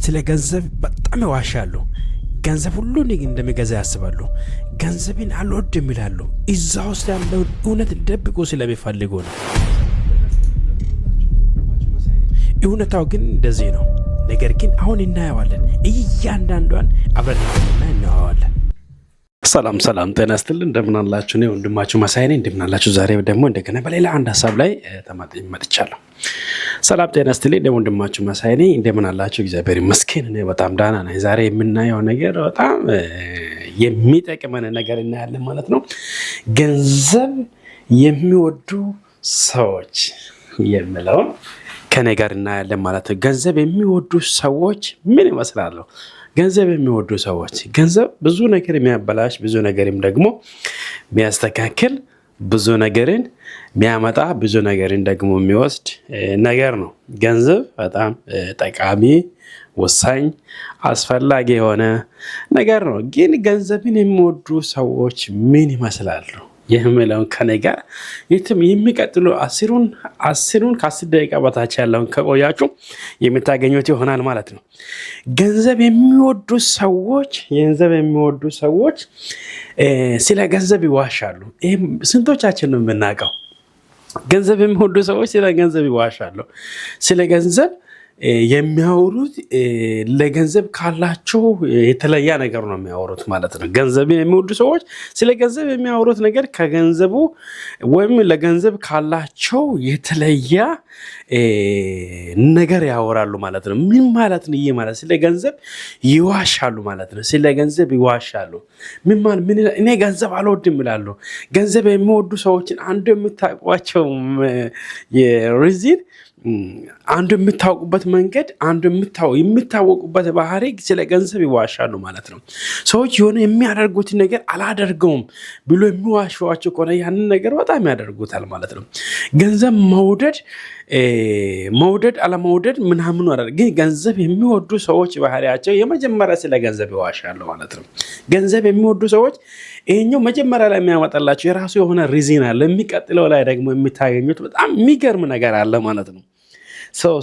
ስለ ገንዘብ በጣም ይዋሻሉ። ገንዘብ ሁሉን እንደሚገዛ ያስባሉ። ገንዘብን አልወድም ይላሉ። እዛ ውስጥ ያለው እውነት ደብቆ ስለሚፈልጉ ነው። እውነታው ግን እንደዚህ ነው። ነገር ግን አሁን እናየዋለን። እያንዳንዷን አብረን እናየዋለን። ሰላም ጤና ይስጥልኝ። እንደምን አላችሁ? እኔ ወንድማችሁ መሳይ ነኝ። እንደምን አላችሁ? ዛሬ ደግሞ እንደገና በሌላ አንድ ሐሳብ ላይ መጥቻለሁ። ሰላም ጤና ይስጥልኝ። እኔ ወንድማችሁ መሳይ ነኝ። እንደምን አላችሁ? እግዚአብሔር ይመስገን እኔ በጣም ደህና ነኝ። ዛሬ የምናየው ነገር በጣም የሚጠቅመን ነገር እናያለን ማለት ነው። ገንዘብ የሚወዱ ሰዎች የሚለው ከኔ ጋር እናያለን ማለት ነው። ገንዘብ የሚወዱ ሰዎች ምን ይመስላሉ? ገንዘብ የሚወዱ ሰዎች ገንዘብ ብዙ ነገር የሚያበላሽ ብዙ ነገርም ደግሞ የሚያስተካክል ብዙ ነገርን የሚያመጣ ብዙ ነገርን ደግሞ የሚወስድ ነገር ነው። ገንዘብ በጣም ጠቃሚ፣ ወሳኝ፣ አስፈላጊ የሆነ ነገር ነው። ግን ገንዘብን የሚወዱ ሰዎች ምን ይመስላሉ የሚለውን ከኔ ጋር የሚቀጥሉ አስሩን ከ10 ደቂቃ በታች ያለውን ከቆያችሁ የምታገኙት ይሆናል ማለት ነው። ገንዘብ የሚወዱ ሰዎች ስለ ገንዘብ ይዋሻሉ። ይሄም ስንቶቻችን ነው የምናውቀው? ገንዘብ የሚወዱ ሰዎች ስለ ገንዘብ ይዋሻሉ። ስለ ገንዘብ የሚያወሩት ለገንዘብ ካላቸው የተለየ ነገር ነው የሚያወሩት ማለት ነው። ገንዘብን የሚወዱ ሰዎች ስለ ገንዘብ የሚያወሩት ነገር ከገንዘቡ ወይም ለገንዘብ ካላቸው የተለየ ነገር ያወራሉ ማለት ነው። ምን ማለት ነው? ይሄ ማለት ስለ ገንዘብ ይዋሻሉ ማለት ነው። ስለ ገንዘብ ይዋሻሉ። እኔ ገንዘብ አልወድም ይላሉ። ገንዘብ የሚወዱ ሰዎችን አንዱ የምታውቋቸው የሪዝን አንዱ የምታውቁበት መንገድ አንዱ የምታወቁበት ባህሪ ስለ ገንዘብ ይዋሻሉ ማለት ነው። ሰዎች የሆነ የሚያደርጉት ነገር አላደርገውም ብሎ የሚዋሻቸው ከሆነ ያንን ነገር በጣም ያደርጉታል ማለት ነው። ገንዘብ መውደድ አለመውደድ ምናምን ወራል። ግን ገንዘብ የሚወዱ ሰዎች ባህሪያቸው የመጀመሪያ ስለ ገንዘብ ይዋሻሉ ማለት ነው። ገንዘብ የሚወዱ ሰዎች ይሄኛው መጀመሪያ ላይ የሚያመጣላቸው የራሱ የሆነ ሪዝን አለ። የሚቀጥለው ላይ ደግሞ የምታገኙት በጣም የሚገርም ነገር አለ ማለት ነው።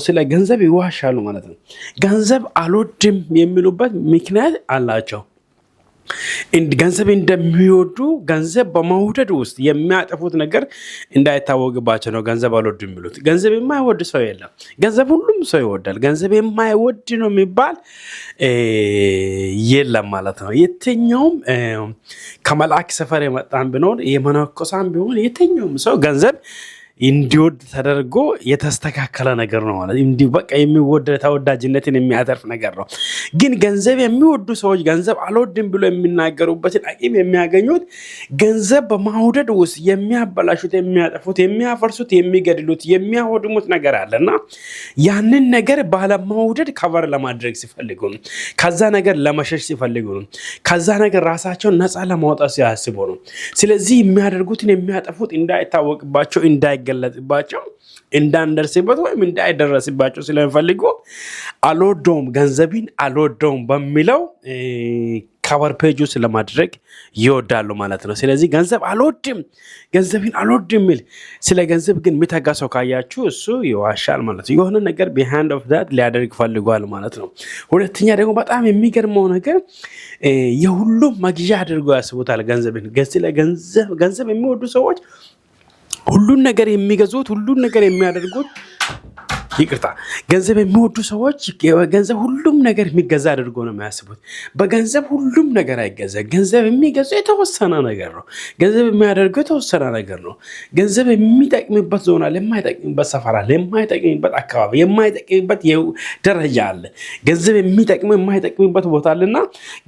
ስለ ገንዘብ ይዋሻሉ ማለት ነው። ገንዘብ አልወድም የሚሉበት ምክንያት አላቸው። ገንዘብ እንደሚወዱ ገንዘብ በመውደድ ውስጥ የሚያጠፉት ነገር እንዳይታወቅባቸው ነው ገንዘብ አልወድም የሚሉት። ገንዘብ የማይወድ ሰው የለም። ገንዘብ ሁሉም ሰው ይወዳል። ገንዘብ የማይወድ ነው የሚባል የለም ማለት ነው። የትኛውም ከመልአክ ሰፈር የመጣን ቢኖር የመነኮሳን ቢሆን የትኛውም ሰው ገንዘብ እንዲወድ ተደርጎ የተስተካከለ ነገር ነው ማለት እንዲህ በቃ የሚወደድ ተወዳጅነትን የሚያተርፍ ነገር ነው። ግን ገንዘብ የሚወዱ ሰዎች ገንዘብ አልወድም ብሎ የሚናገሩበትን አቅም የሚያገኙት ገንዘብ በማውደድ ውስጥ የሚያበላሹት፣ የሚያጠፉት፣ የሚያፈርሱት፣ የሚገድሉት፣ የሚያወድሙት ነገር አለና ያንን ነገር ባለማውደድ ከቨር ለማድረግ ሲፈልጉ ነው። ከዛ ነገር ለመሸሽ ሲፈልጉ ነው። ከዛ ነገር ራሳቸውን ነፃ ለማውጣት ሲያስቡ ነው። ስለዚህ የሚያደርጉትን የሚያጠፉት እንዳይታወቅባቸው እንዳይገለጽባቸው እንዳንደርስበት ወይም እንዳይደረስባቸው ስለሚፈልጉ አልወደውም ገንዘብን አልወደውም በሚለው ከቨር ፔጅ ውስጥ ለማድረግ ይወዳሉ ማለት ነው። ስለዚህ ገንዘብ አልወድም ገንዘብን አልወድም የሚል ስለ ገንዘብ ግን የሚተጋ ሰው ካያችሁ እሱ ይዋሻል ማለት ነው። የሆነ ነገር ቢሃይንድ ኦፍ ዳት ሊያደርግ ፈልጓል ማለት ነው። ሁለተኛ ደግሞ በጣም የሚገርመው ነገር የሁሉም መግዣ አድርገው ያስቡታል ገንዘብን። ገንዘብ የሚወዱ ሰዎች ሁሉን ነገር የሚገዙት ሁሉን ነገር የሚያደርጉት ገንዘብ የሚወዱ ሰዎች ገንዘብ ሁሉም ነገር የሚገዛ አድርጎ ነው የሚያስቡት። በገንዘብ ሁሉም ነገር አይገዛም። ገንዘብ የሚገዛው የተወሰነ ነገር ነው። ገንዘብ የሚያደርገው የተወሰነ ነገር ነው። ገንዘብ የሚጠቅምበት ዞን አለ፣ የማይጠቅምበት ሰፈር አለ፣ የማይጠቅምበት አካባቢ፣ የማይጠቅምበት ደረጃ አለ። ገንዘብ የሚጠቅመው የማይጠቅምበት ቦታ አለና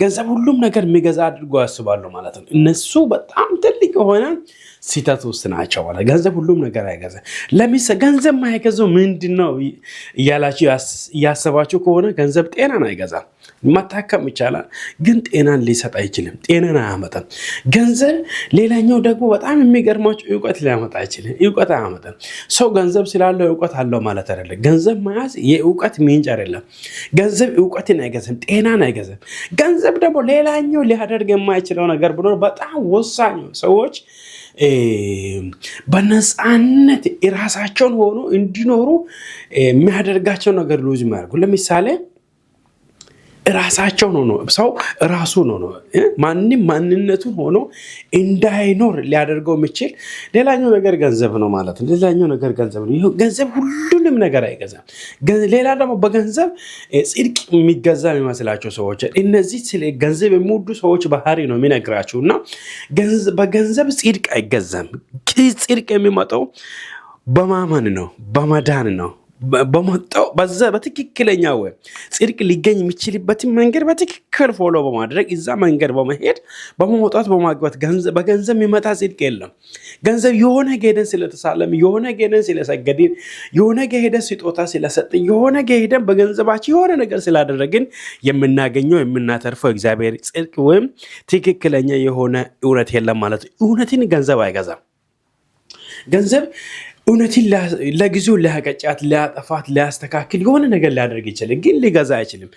ገንዘብ ሁሉም ነገር የሚገዛ አድርጎ ያስባሉ ማለት ነው። እነሱ በጣም ትልቅ የሆነ ሲተት ውስጥ ናቸው ማለት ገንዘብ ሁሉም ነገር አይገዛም። ለምሳሌ ገንዘብ ማይገዛው ምንድነው እያላችሁ ያሰባችሁ ከሆነ ገንዘብ ጤናን አይገዛም። መታከም ይቻላል ግን ጤናን ሊሰጥ አይችልም። ጤናን አያመጣም ገንዘብ። ሌላኛው ደግሞ በጣም የሚገርማችሁ እውቀት ሊያመጣ አይችልም። እውቀት አያመጣም። ሰው ገንዘብ ስላለው እውቀት አለው ማለት አይደለም። ገንዘብ መያዝ የእውቀት ምንጭ አይደለም። ገንዘብ እውቀትን አይገዛም፣ ጤናን አይገዛም። ገንዘብ ደግሞ ሌላኛው ሊያደርግ የማይችለው ነገር ብሎ በጣም ወሳኝ ሰዎች በነፃነት ራሳቸውን ሆኖ እንዲኖሩ የሚያደርጋቸው ነገር ሉዝ ማድረግ። ለምሳሌ ራሳቸው ነው ሰው ራሱ ነው ማንንም ማንነቱን ሆኖ እንዳይኖር ሊያደርገው የሚችል ሌላኛው ነገር ገንዘብ ነው ማለት ነው። ሌላኛው ነገር ገንዘብ ነው። ይሄ ገንዘብ ሁሉንም ነገር አይገዛም። ሌላ ደግሞ በገንዘብ ጽድቅ የሚገዛ የሚመስላቸው ሰዎች እነዚህ ስለ ገንዘብ የሚወዱ ሰዎች ባህሪ ነው የሚነግራቸውና በገንዘብ ጽድቅ አይገዛም። ጽድቅ የሚመጣው በማመን ነው፣ በመዳን ነው። በመጣው በዛ በትክክለኛ ወይ ጽድቅ ሊገኝ የሚችልበትን መንገድ በትክክል ፎሎ በማድረግ እዛ መንገድ በመሄድ በመውጣት በማግባት በገንዘብ የሚመጣ ጽድቅ የለም። ገንዘብ የሆነ ጌደን ስለተሳለም የሆነ ጌደን ስለሰገድን የሆነ ጌደን ስጦታ ስለሰጠን የሆነ ጌደን በገንዘባችን የሆነ ነገር ስላደረግን የምናገኘው የምናተርፈው እግዚአብሔር ጽድቅ ወይም ትክክለኛ የሆነ እውነት የለም ማለት ነው። እውነትን ገንዘብ አይገዛም። ገንዘብ እውነትን ለጊዜው ሊያቀጫት ሊያጠፋት ሊያስተካክል የሆነ ነገር ሊያደርግ ይችላል፣ ግን ሊገዛ አይችልም።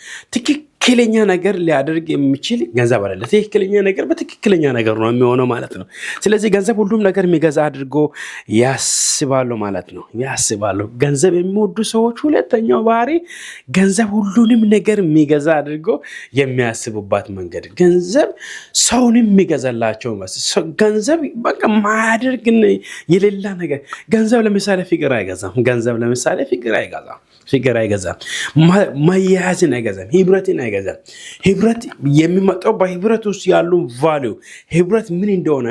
ትክክለኛ ነገር ሊያደርግ የሚችል ገንዘብ አይደለም። ትክክለኛ ነገር በትክክለኛ ነገር ነው የሚሆነው ማለት ነው። ስለዚህ ገንዘብ ሁሉም ነገር የሚገዛ አድርጎ ያስባሉ ማለት ነው። ያስባሉ። ገንዘብ የሚወዱ ሰዎች ሁለተኛው ባህሪ ገንዘብ ሁሉንም ነገር የሚገዛ አድርጎ የሚያስቡባት መንገድ። ገንዘብ ሰውንም የሚገዛላቸው ገንዘብ በቃ ማያደርግ የሌላ ነገር። ገንዘብ ለምሳሌ ፍቅር አይገዛም። ገንዘብ ለምሳሌ ፍቅር አይገዛም። መያያዝን አይገዛም። ህብረትን አይገዛም። ህብረት የሚመጣው በህብረት ውስጥ ያሉ ቫልዩ ህብረት ምን እንደሆነ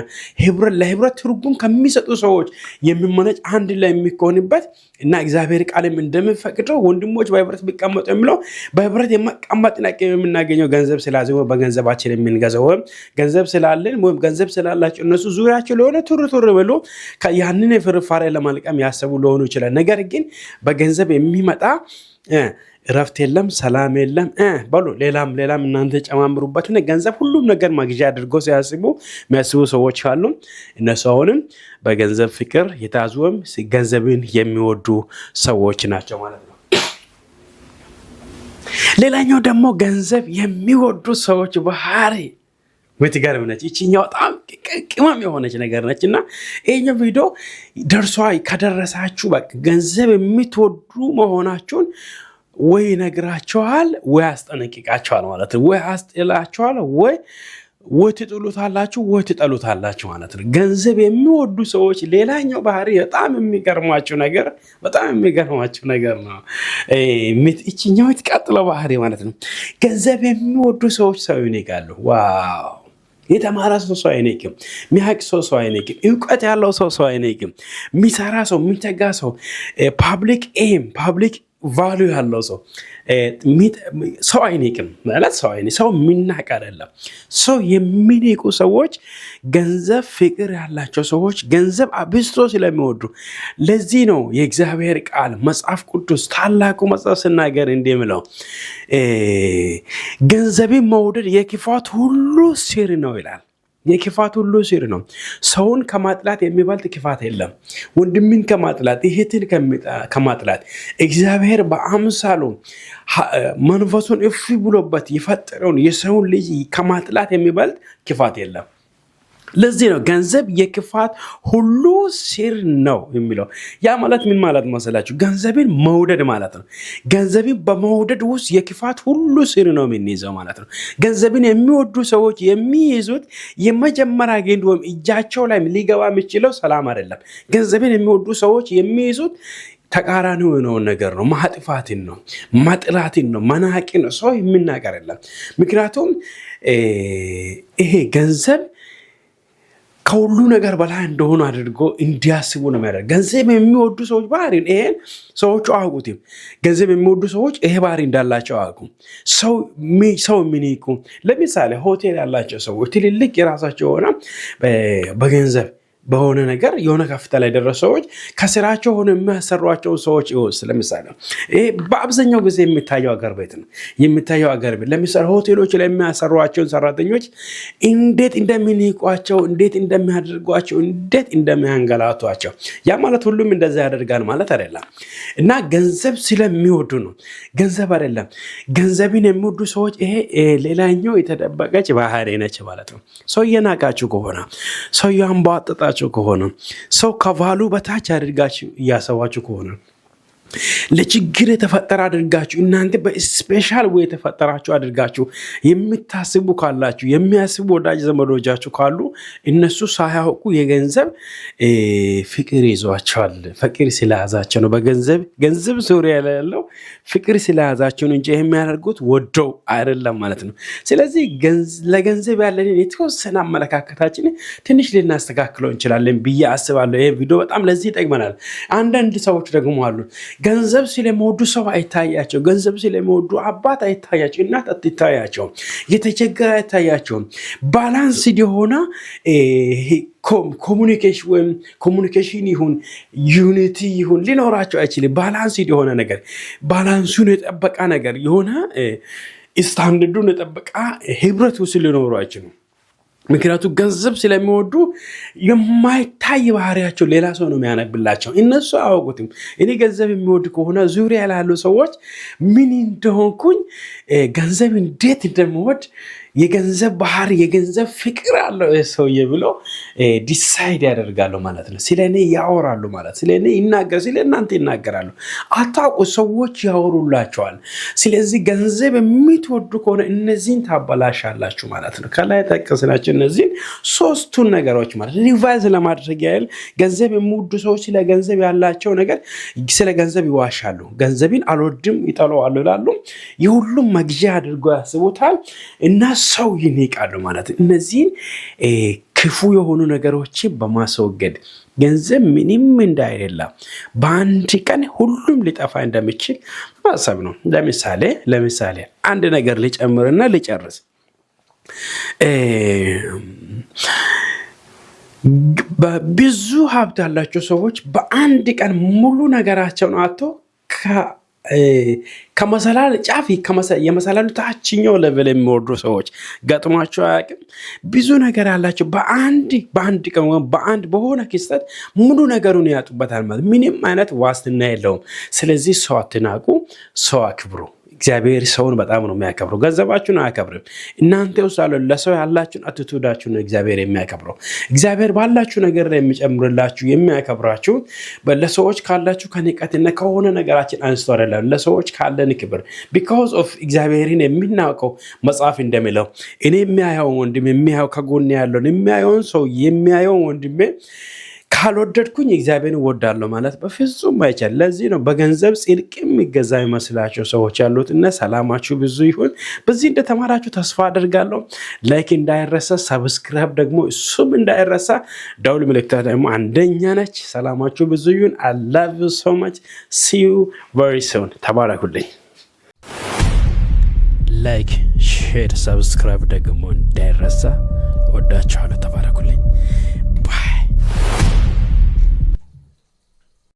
ለህብረት ትርጉም ከሚሰጡ ሰዎች የሚመነጭ አንድ ላይ የሚሆንበት እና እግዚአብሔር ቃልም እንደሚፈቅደው ወንድሞች በህብረት ቢቀመጡ የሚለው በህብረት የመቀመጥን አቅም የምናገኘው ገንዘብ ስላዘ በገንዘባችን የምንገዛው ወይም ገንዘብ ስላለን ወይም ገንዘብ ስላላቸው እነሱ ዙሪያቸው ለሆነ ቱር ብሎ ያንን ፍርፋሪ ለማልቀም ያሰቡ ሊሆኑ ይችላል። ነገር ግን በገንዘብ የሚመጣ እረፍት የለም፣ ሰላም የለም በሉ ሌላም እናንተ ጨማምሩበት። ገንዘብ ሁሉም ነገር ማግዣ አድርገው የሚያስቡ ሰዎች አሉ። እነሱ አሁንም በገንዘብ ፍቅር የታዙም ገንዘብን የሚወዱ ሰዎች ናቸው ማለት ነው። ሌላኛው ደግሞ ገንዘብ የሚወዱ ሰዎች ባህሪ ወትጋር ነች። እቺኛው በጣም ቅመም የሆነች ነገር ነች እና ይሄኛው ቪዲዮ ከደረሳችሁ በቃ ገንዘብ የምትወዱ መሆናችሁን ወይ ነግራቸዋል ወይ አስጠነቅቃቸዋል ማለት ነው። ወይ አስጥላቸዋል ወይ ትጥሉታላችሁ ወይ ትጠሉታላችሁ ማለት ነው። ገንዘብ የሚወዱ ሰዎች ሌላኛው ባህሪ በጣም የሚገርማችሁ ነገር ነው። እቺኛው ትቀጥለው ባህሪ ማለት ነው። ገንዘብ የሚወዱ ሰዎች ሰው ይንቃሉ። ዋው! የተማረ ሰው አይነቅም። የሚያውቅ ሰው አይነቅም። እውቀት ያለው ሰው አይነቅም። የሚሰራ ሰው የሚተጋ ሰው ፓብሊክ ቫልዩ ያለው ሰው አይንቅም ማለት ሰው የሚናቅ አይደለም። ሰው የሚንቁ ሰዎች ገንዘብ ፍቅር ያላቸው ሰዎች ገንዘብ አብዝቶ ስለሚወዱ። ለዚህ ነው የእግዚአብሔር ቃል መጽሐፍ ቅዱስ ታላቁ መጽሐፍ ሲናገር እንደሚለው ገንዘብን መውደድ የክፋት ሁሉ ስር ነው ይላል። የክፋት ሁሉ ስር ነው። ሰውን ከማጥላት የሚበልጥ ክፋት የለም። ወንድምን ከማጥላት እህትን ከማጥላት እግዚአብሔር በአምሳሉ መንፈሱን እፍ ብሎበት የፈጠረውን የሰውን ልጅ ከማጥላት የሚበልጥ ክፋት የለም። ለዚህ ነው ገንዘብ የክፋት ሁሉ ስር ነው የሚለው። ያ ማለት ምን ማለት መሰላችሁ? ገንዘብን መውደድ ማለት ነው። ገንዘብን በመውደድ ውስጥ የክፋት ሁሉ ስር ነው የሚይዘው ማለት ነው። ገንዘብን የሚወዱ ሰዎች የሚይዙት የመጀመሪያ ግንድ ወይም እጃቸው ላይ ሊገባ የሚችለው ሰላም አይደለም። ገንዘብን የሚወዱ ሰዎች የሚይዙት ተቃራኒው የሆነውን ነገር ነው። ማጥፋትን ነው፣ ማጥላትን ነው፣ መናቅን ነው። ሰው የሚናገር የለም። ምክንያቱም ይሄ ገንዘብ ከሁሉ ነገር በላይ እንደሆነ አድርጎ እንዲያስቡ ነው የሚያደርግ። ገንዘብ የሚወዱ ሰዎች ባህሪ ይሄን ሰዎቹ አያውቁትም። ገንዘብ የሚወዱ ሰዎች ይሄ ባህሪ እንዳላቸው አያውቁም። ሰው የሚንቁ ለምሳሌ ሆቴል ያላቸው ሰዎች ትልልቅ የራሳቸው ሆነ በገንዘብ በሆነ ነገር የሆነ ከፍታ ላይ ደረሱ ሰዎች ከስራቸው ሆነ የሚያሰሯቸው ሰዎች ይወስ ለምሳሌ ይሄ በአብዛኛው ጊዜ የሚታየው አገር ቤት ነው። ለምሳሌ ሆቴሎች ላይ የሚያሰሯቸውን ሰራተኞች እንዴት እንደሚንቋቸው፣ እንዴት እንደሚያደርጓቸው፣ እንዴት እንደሚያንገላቷቸው። ያ ማለት ሁሉም እንደዛ ያደርጋል ማለት አይደለም። እና ገንዘብ ስለሚወዱ ነው። ገንዘብ አይደለም። ገንዘብን የሚወዱ ሰዎች ይሄ ሌላኛው የተደበቀች ባህሪ ነች ማለት ነው። ሰው እየናቃችሁ ከሆነ ሰው ያንባጣጣችሁ ከሆነ ሰው ከቫሉ በታች አድርጋችሁ እያሰባችሁ ከሆነ ለችግር የተፈጠረ አድርጋችሁ እናንተ በስፔሻል ወይ የተፈጠራችሁ አድርጋችሁ የምታስቡ ካላችሁ የሚያስቡ ወዳጅ ዘመዶቻችሁ ካሉ እነሱ ሳያውቁ የገንዘብ ፍቅር ይዟቸዋል። ፍቅር ስለያዛቸው ነው። ገንዘብ ዙሪያ ያለው ፍቅር ስለያዛቸው ነው እንጂ የሚያደርጉት ወደው አይደለም ማለት ነው። ስለዚህ ለገንዘብ ያለን የተወሰነ አመለካከታችን ትንሽ ልናስተካክለው እንችላለን ብዬ አስባለሁ። ይሄ ቪዲዮ በጣም ለዚህ ይጠቅመናል። አንዳንድ ሰዎች ደግሞ አሉ ገንዘብ ስለሚወዱ ሰው አይታያቸው፣ ገንዘብ ስለሚወዱ አባት አይታያቸው፣ እናት አትታያቸው፣ የተቸገረ አይታያቸው። ባላንስ የሆነ ኮሙኒኬሽን ይሁን ዩኒቲ ይሁን ሊኖራቸው አይችልም። ባላንስ የሆነ ነገር ባላንሱን የጠበቃ ነገር የሆነ ስታንዳርዱን የጠበቃ ህብረት ውስጥ ሊኖሩ አይችሉም። ምክንያቱም ገንዘብ ስለሚወዱ የማይታይ ባህሪያቸው ሌላ ሰው ነው የሚያነብላቸው። እነሱ አያውቁትም። እኔ ገንዘብ የሚወድ ከሆነ ዙሪያ ያሉ ሰዎች ምን እንደሆንኩኝ ገንዘብ እንዴት እንደምወድ የገንዘብ ባህሪ የገንዘብ ፍቅር አለው ሰውዬ ብሎ ዲሳይድ ያደርጋሉ ማለት ነው። ስለኔ ያወራሉ ማለት ስለኔ ይናገራሉ፣ ስለናንተ ይናገራሉ። አታውቁ ሰዎች ያወሩላቸዋል። ስለዚህ ገንዘብ የምትወዱ ከሆነ እነዚህን ታበላሻላችሁ ማለት ነው። ከላይ ጠቀስናቸው እነዚህን ሶስቱን ነገሮች ማለት ሪቫይዝ ለማድረግ ያህል ገንዘብ የሚወዱ ሰዎች ስለ ገንዘብ ያላቸው ነገር ስለ ገንዘብ ይዋሻሉ። ገንዘብን አልወድም ይጠላዋሉ ይላሉ። የሁሉም መግዣ አድርገው ያስቡታል እና ሰው ይንቃሉ ማለት ነው። እነዚህን ክፉ የሆኑ ነገሮችን በማስወገድ ገንዘብ ምንም እንዳይደለ በአንድ ቀን ሁሉም ሊጠፋ እንደሚችል ማሰብ ነው። ለምሳሌ አንድ ነገር ሊጨምርና ሊጨርስ ብዙ ሀብት ያላቸው ሰዎች በአንድ ቀን ሙሉ ነገራቸውን አጥቶ ከመሰላል ጫፍ የመሰላሉ ታችኛው ሌቭል የሚወርዱ ሰዎች ገጥሟቸው አያውቅም? ብዙ ነገር ያላቸው በአንድ ቀን በሆነ ክስተት ሙሉ ነገሩን ያጡበታል ማለት ምንም አይነት ዋስትና የለውም። ስለዚህ ሰው አትናቁ፣ ሰው አክብሩ። እግዚአብሔር ሰውን በጣም ነው የሚያከብረው። ገንዘባችሁን አያከብርም። እናንተ ውስጥ ያለው ለሰው ያላችሁን አትቱዳችሁን ነው እግዚአብሔር የሚያከብረው። እግዚአብሔር ባላችሁ ነገር ላይ የሚጨምርላችሁ የሚያከብራችሁ ለሰዎች ካላችሁ ከንቀትና ከሆነ ነገራችን አንስቶ አይደለም፣ ለሰዎች ካለን ክብር because of እግዚአብሔርን የሚናውቀው መጽሐፍ እንደሚለው እኔ የሚያየውን ወንድም የሚያየው ከጎን ያለውን የሚያየውን ሰው የሚያየውን ወንድሜ ካልወደድኩኝ እግዚአብሔርን ወዳለሁ ማለት በፍጹም አይቻል። ለዚህ ነው በገንዘብ ጽድቅ የሚገዛ ይመስላቸው ሰዎች ያሉት። እና ሰላማችሁ ብዙ ይሁን። በዚህ እንደተማራችሁ ተስፋ አደርጋለሁ። ላይክ እንዳይረሳ፣ ሰብስክራይብ ደግሞ እሱም እንዳይረሳ። ደውል ምልክቷ ደግሞ አንደኛ ነች። ሰላማችሁ ብዙ ይሁን። I love you so much. See you very soon. ተባረኩልኝ። ላይክ፣ ሼር፣ ሰብስክራይብ ደግሞ እንዳይረሳ።